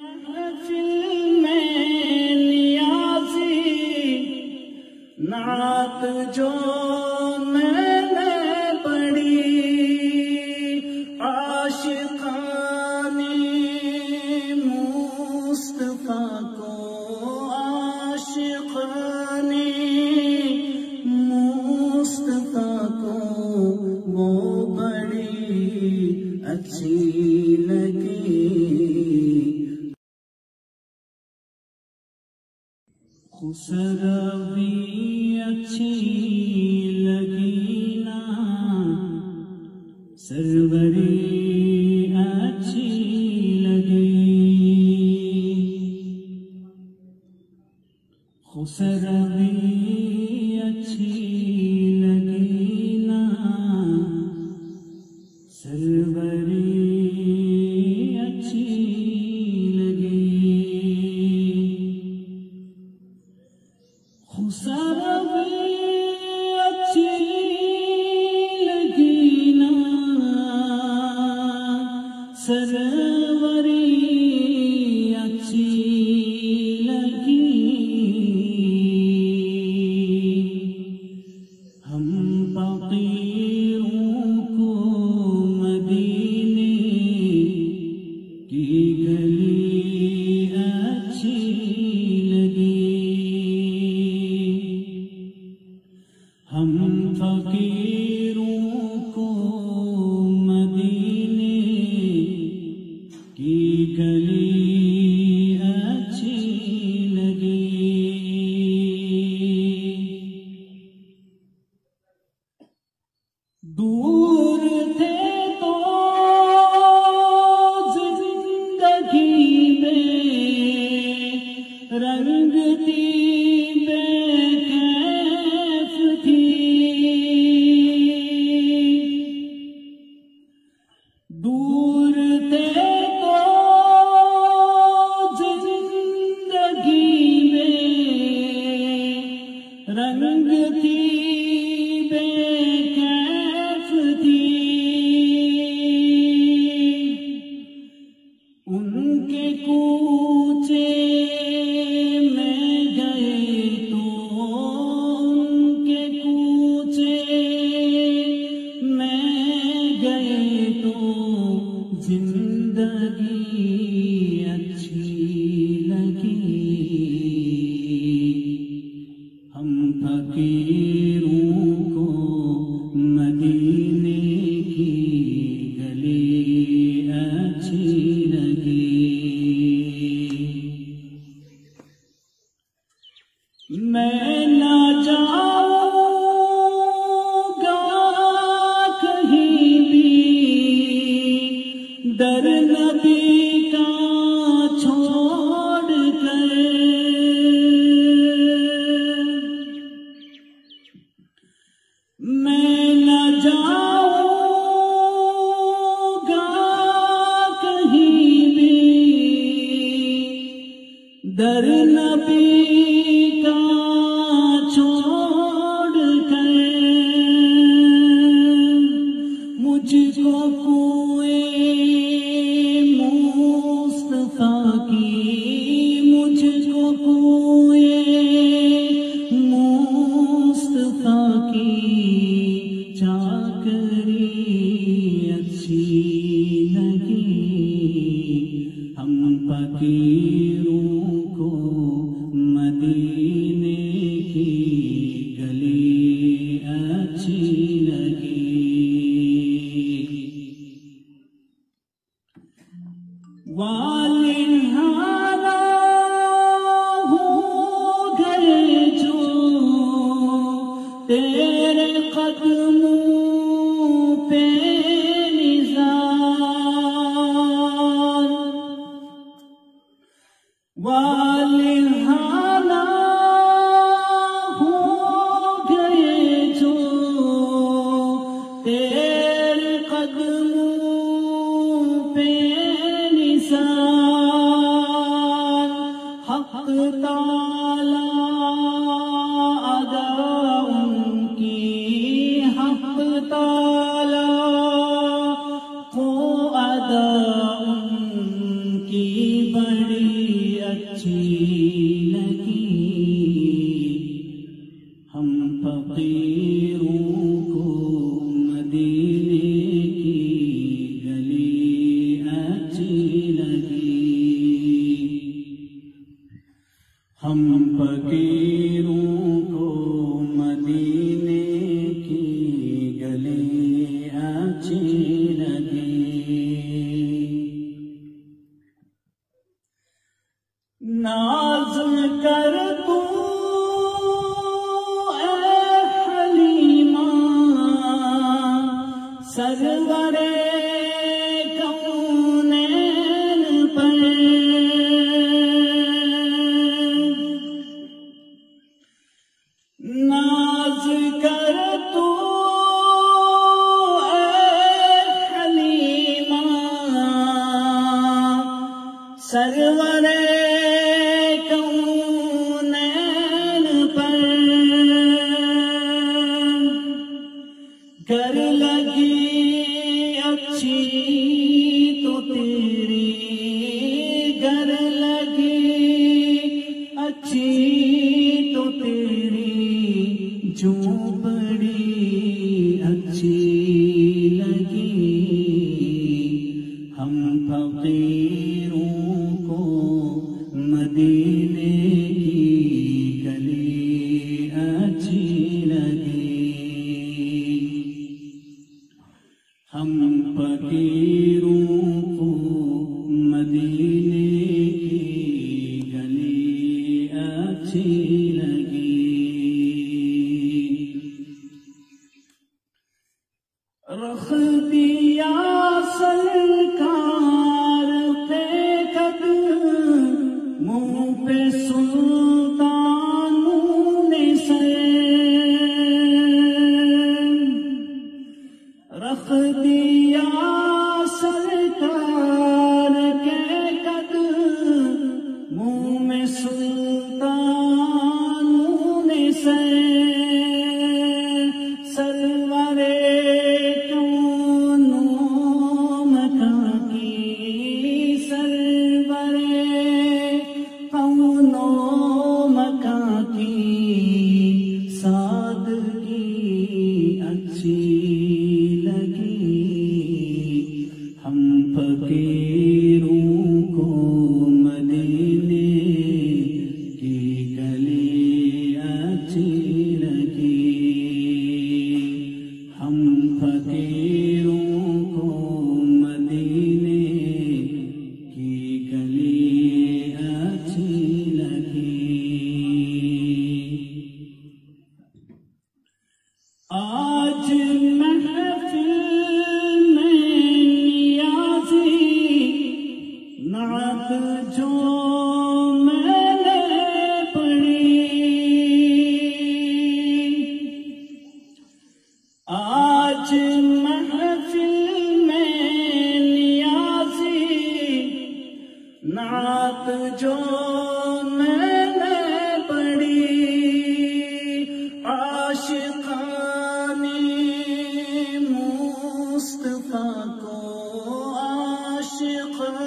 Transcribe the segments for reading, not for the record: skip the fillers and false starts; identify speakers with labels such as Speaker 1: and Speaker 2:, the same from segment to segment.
Speaker 1: محفل میں نیازی نعت جو میں نے پڑھی عاشقانی مصطفیٰ کو عاشقانی مصطفیٰ کو وہ بڑی اچھی لگی خسروی اچھی لگی نا سروری اچھی لگی خسروی اچھی لگی نا سروری اچھی خسروی اچھی لگی نا سروری اچھی لگی ہم فقیروں کو مدینے کی گلی اچھی ہم فقیروں کو مدینے کی گلی اچھی لگی دور تھے تو زندگی میں رنگ تھی دور تھے تو زندگی میں رنگ تھی بے کیف تھی ان کے کوچے میں گئے تو ان کے کوچے میں گئے تو زندگی اچھی لگی ہم فقیروں کو مدینے کی گلی اچھی لگی میں نہ جاؤں گا کہیں بھی در نبی کا چھوڑ کر میں نہ جاؤں گا کہیں بھی در نبی کا چھوڑ کر مجھ کو مجھ کو کوئے مصطفیٰ کی چاکری اچھی لگی ہم فقیروں کو مدینے کی گلی اچھی لگی والہانا ہو گئے جو تیرے قدموں پہ نثار والہانا ہو گئے جو تیرے قدموں پہ حق تعالی ادا ان کی حق تعالی کو ادا ان کی بڑی ناز کر تو اے حلیمہ سرور کونین پر، ناز کر تو اے حلیمہ سرور کونین پر، گر لگی اچھی تو تیری، گر لگی اچھی تو تیری، جو بڑی اچھی لگی، ہم فقیروں کو مدینے کی گلی اچھی لگی، ہم فقیروں کو مدینے کی گلی اچھی لگی۔ رخ دیا سرکار پہ قد، منہ پہ سلطانوں نے سر، رخ دیا سرکار کے قد، منہ میں سلطانوں نے سر، سرور کونوں مکان کی، سرور کونوں مکان کی، سادگی اچھی لگی، ہم فقیروں کو مدینے کی گلی اچھی لگی، ہم فقیروں کو مدینے کی گلی اچھی لگی۔ آج محفل میں نیازی نعت جو میں نے پڑھی، آج محفل میں نیازی نعت جو میں نے پڑھی، عاشقانی مصطفیٰ کو، عاشقانی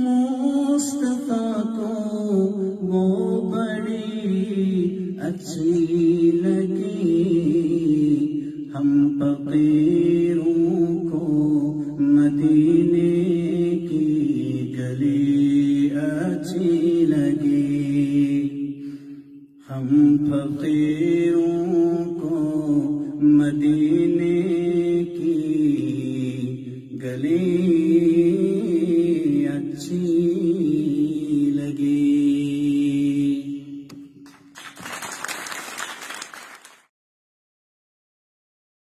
Speaker 1: مصطفیٰ کو وہ بڑی اچھی لگی، ہم فقیروں کو مدینے کی گلی اچھی لگی، ہم فقیروں کو مدینے کی گلی